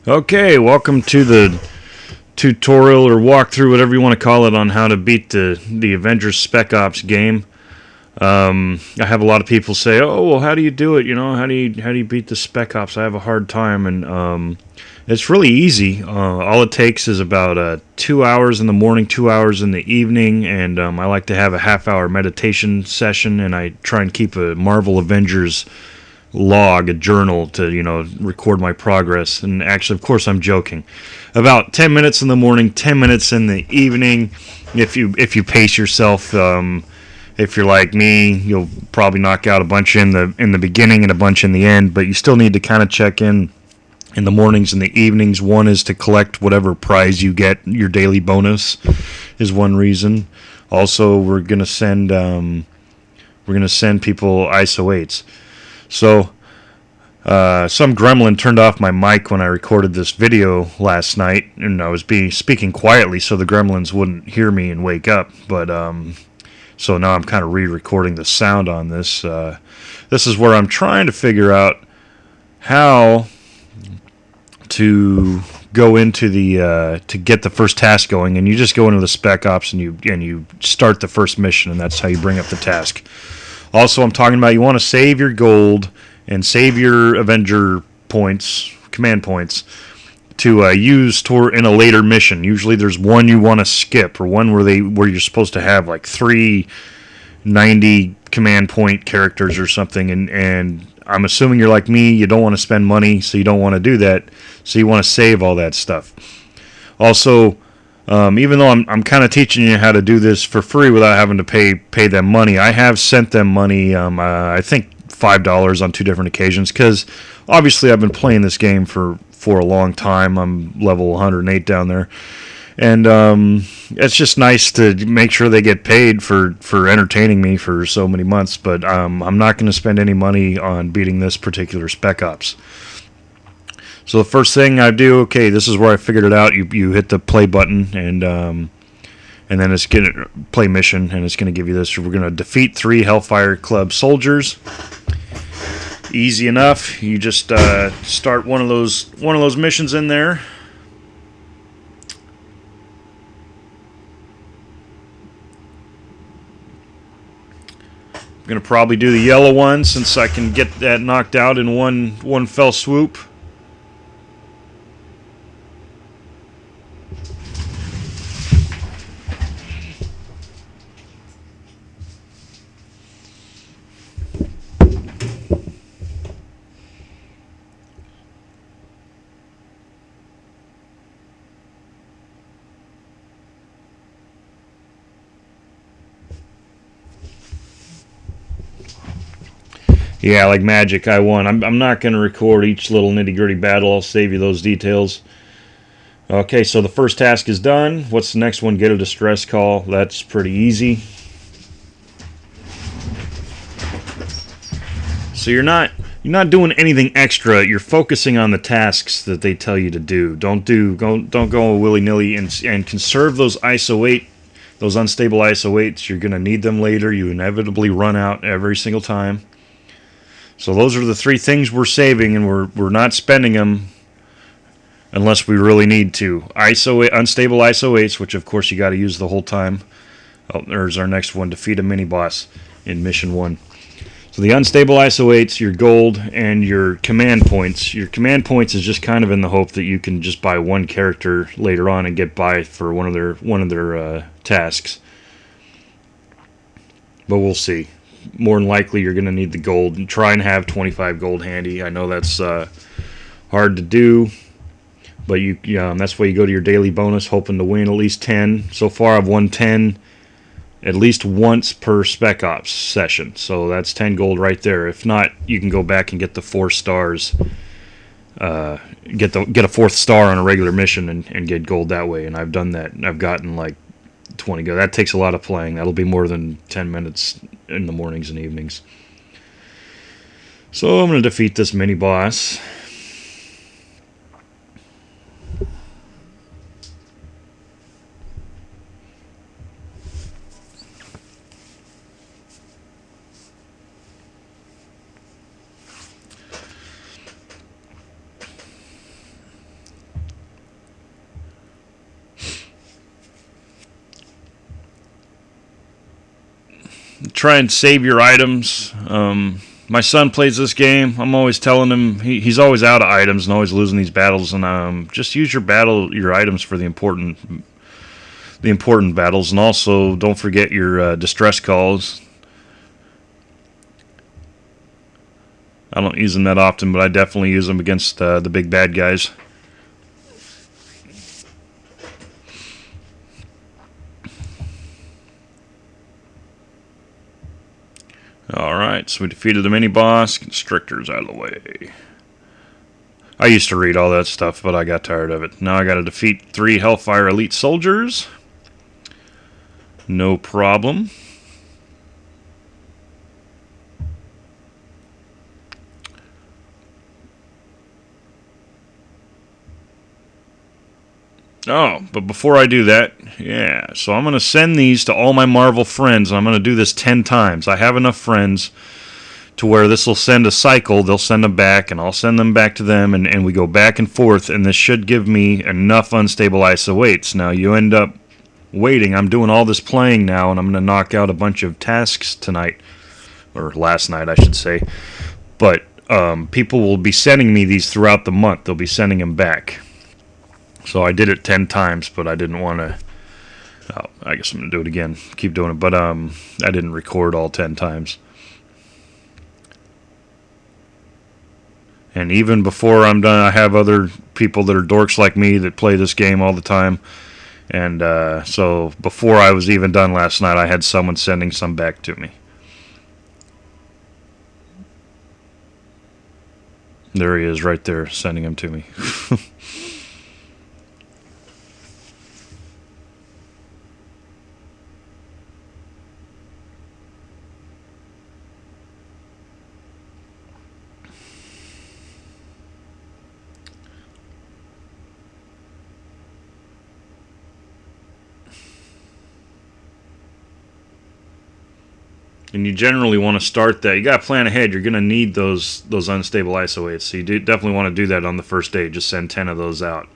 Okay, welcome to the tutorial or walkthrough, whatever you want to call it, on how to beat the Avengers Spec Ops game. I have a lot of people say, "Oh, well, how do you do it? You know, how do you beat the Spec Ops? I have a hard time." And it's really easy. All it takes is about 2 hours in the morning, 2 hours in the evening, and I like to have a half-hour meditation session, and I try and keep a Marvel Avengers log, a journal, to record my progress. And actually, of course, I'm joking. About 10 minutes in the morning, 10 minutes in the evening. If you pace yourself, if you're like me, you'll probably knock out a bunch in the beginning and a bunch in the end. But you still need to kind of check in the mornings and the evenings. One is to collect whatever prize you get. Your daily bonus is one reason. Also, we're gonna send people ISO 8s. So, some gremlin turned off my mic when I recorded this video last night, and I was speaking quietly so the gremlins wouldn't hear me and wake up. But so now I'm kind of re-recording the sound on this. This is where I'm trying to figure out how to go into to get the first task going, and you just go into the Spec Ops and you start the first mission, and that's how you bring up the task. Also, I'm talking about you want to save your gold and save your Avenger points, command points, to use in a later mission. Usually there's one you want to skip, or one where you're supposed to have like 390 command point characters or something, and I'm assuming you're like me, you don't want to spend money, so you don't want to do that, so you want to save all that stuff. Also, even though I'm kind of teaching you how to do this for free without having to pay them money, I have sent them money. I think $5 on 2 different occasions, because obviously I've been playing this game for a long time. I'm level 108 down there, and it's just nice to make sure they get paid for entertaining me for so many months. But I'm not going to spend any money on beating this particular Spec Ops. So the first thing I do, okay, this is where I figured it out. You hit the play button, and then it's going to play mission, and it's going to give you this. We're going to defeat 3 Hellfire Club soldiers. Easy enough. You just start one of those missions in there. I'm going to probably do the yellow one, since I can get that knocked out in one fell swoop. Yeah, like magic, I won. I'm not going to record each little nitty-gritty battle. I'll save you those details. Okay, so the first task is done. What's the next one? Get a distress call. That's pretty easy. So you're not doing anything extra. You're focusing on the tasks that they tell you to do. Don't go willy-nilly, and conserve those ISO 8, those unstable ISO 8s. You're going to need them later. You inevitably run out every single time. So those are the 3 things we're saving, and we're not spending them unless we really need to. Unstable ISO 8s, which of course you got to use the whole time. Oh, there's our next one: defeat a mini boss in mission 1. So the unstable ISO 8s, your gold, and your command points. Your command points is just kind of in the hope that you can just buy one character later on and get by for one of their tasks. But we'll see. More than likely, you're going to need the gold, and try and have 25 gold handy. I know that's hard to do, but that's why you go to your daily bonus, hoping to win at least 10. So far, I've won 10 at least once per Spec Ops session, so that's 10 gold right there. If not, you can go back and get the 4 stars, get a 4th star on a regular mission, and get gold that way. And I've done that. I've gotten like 20 gold. That takes a lot of playing. That'll be more than 10 minutes in the mornings and evenings. So I'm going to defeat this mini boss. try and save your items. My son plays this game. I'm always telling him he's always out of items and always losing these battles. And just use your items for the important battles, and also don't forget your distress calls. I don't use them that often, but I definitely use them against the big bad guys. Alright, so we defeated the mini-boss. Constrictors out of the way. I used to read all that stuff, but I got tired of it. Now I gotta defeat 3 Hellfire Elite Soldiers. No problem. Oh, but before I do that, yeah, so I'm going to send these to all my Marvel friends, and I'm going to do this 10 times. I have enough friends to where this will send a cycle. They'll send them back, and I'll send them back to them, and we go back and forth, and this should give me enough unstable ISO 8s. Now, you end up waiting. I'm doing all this playing now, and I'm going to knock out a bunch of tasks tonight, or last night, I should say. But people will be sending me these throughout the month. They'll be sending them back. So I did it 10 times, but I didn't want to... Oh, I guess I'm going to do it again. Keep doing it, but I didn't record all 10 times. And even before I'm done, I have other people that are dorks like me that play this game all the time. And so before I was even done last night, I had someone sending some back to me. There he is right there, sending them to me. And you generally want to start that. You got to plan ahead. You're going to need those unstable ISO 8s. So you definitely want to do that on the first day. Just send 10 of those out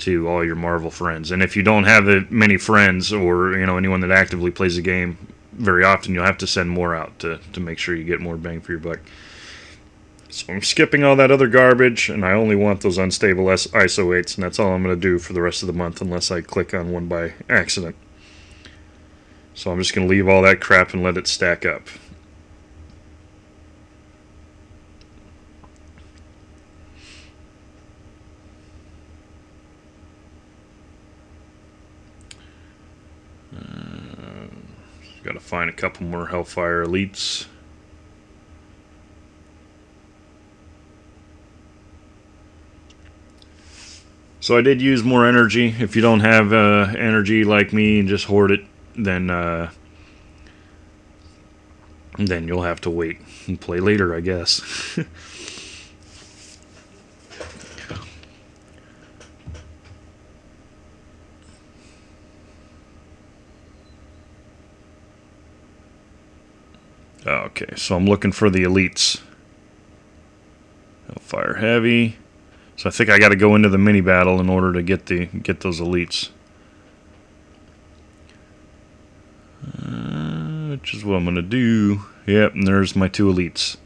to all your Marvel friends. And if you don't have many friends, or anyone that actively plays the game very often, you'll have to send more out to make sure you get more bang for your buck. So I'm skipping all that other garbage, and I only want those unstable ISO 8s, and that's all I'm going to do for the rest of the month, unless I click on one by accident. So I'm just going to leave all that crap and let it stack up. Got to find a couple more Hellfire Elites. So I did use more energy. If you don't have energy like me and just hoard it, then you'll have to wait and play later, I guess. Okay, so I'm looking for the elites. Hellfire Heavy. So I think I got to go into the mini battle in order to get those elites. Which is what I'm going to do. Yep, and there's my 2 elites.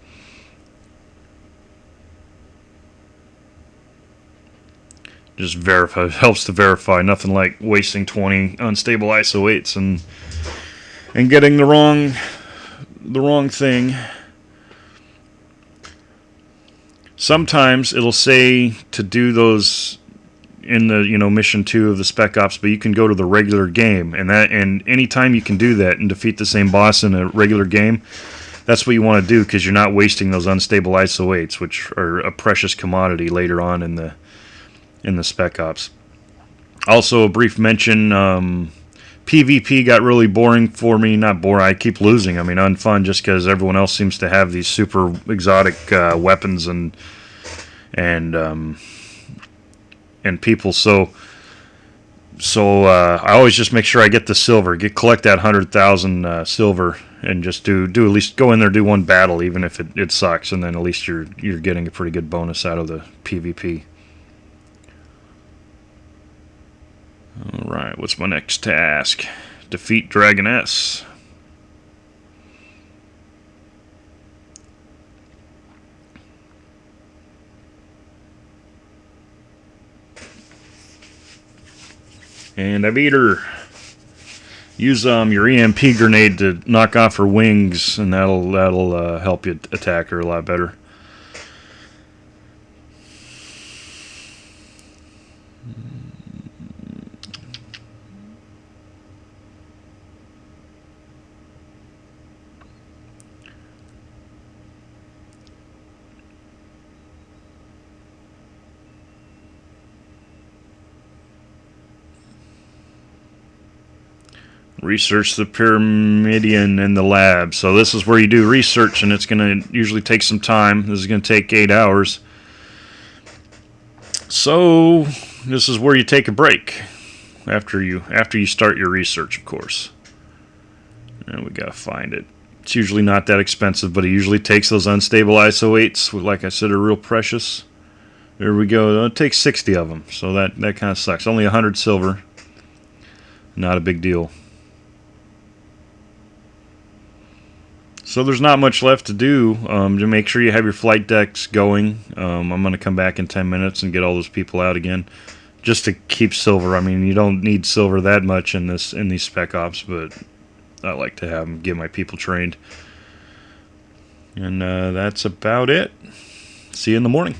Just verify, helps to verify. Nothing like wasting 20 unstable ISO 8s and getting the wrong thing. Sometimes it'll say to do those in the mission 2 of the Spec Ops, but you can go to the regular game, and anytime you can do that and defeat the same boss in a regular game, that's what you want to do, because you're not wasting those unstable ISO 8s, which are a precious commodity later on in the Spec Ops. Also, a brief mention, PvP got really boring for me. Not boring, I keep losing. I mean, unfun, just because everyone else seems to have these super exotic weapons and people. So I always just make sure I get the silver, collect that 100,000 silver, and just do at least go in there, do one battle, even if it sucks, and then at least you're getting a pretty good bonus out of the PvP. Alright, what's my next task? Defeat Dragoness. And I beat her. Use your EMP grenade to knock off her wings, and that'll help you attack her a lot better. Research the Pyramidion in the lab. So this is where you do research, and it's going to usually take some time. This is going to take 8 hours. So this is where you take a break after you start your research, of course. And we got to find it. It's usually not that expensive, but it usually takes those unstable ISO-8s, like I said, are real precious. There we go. It takes 60 of them, so that kind of sucks. Only 100 silver. Not a big deal. So there's not much left to do. To make sure you have your flight decks going. I'm going to come back in 10 minutes and get all those people out again, just to keep silver. I mean, you don't need silver that much in these spec ops, but I like to have them, get my people trained. And that's about it. See you in the morning.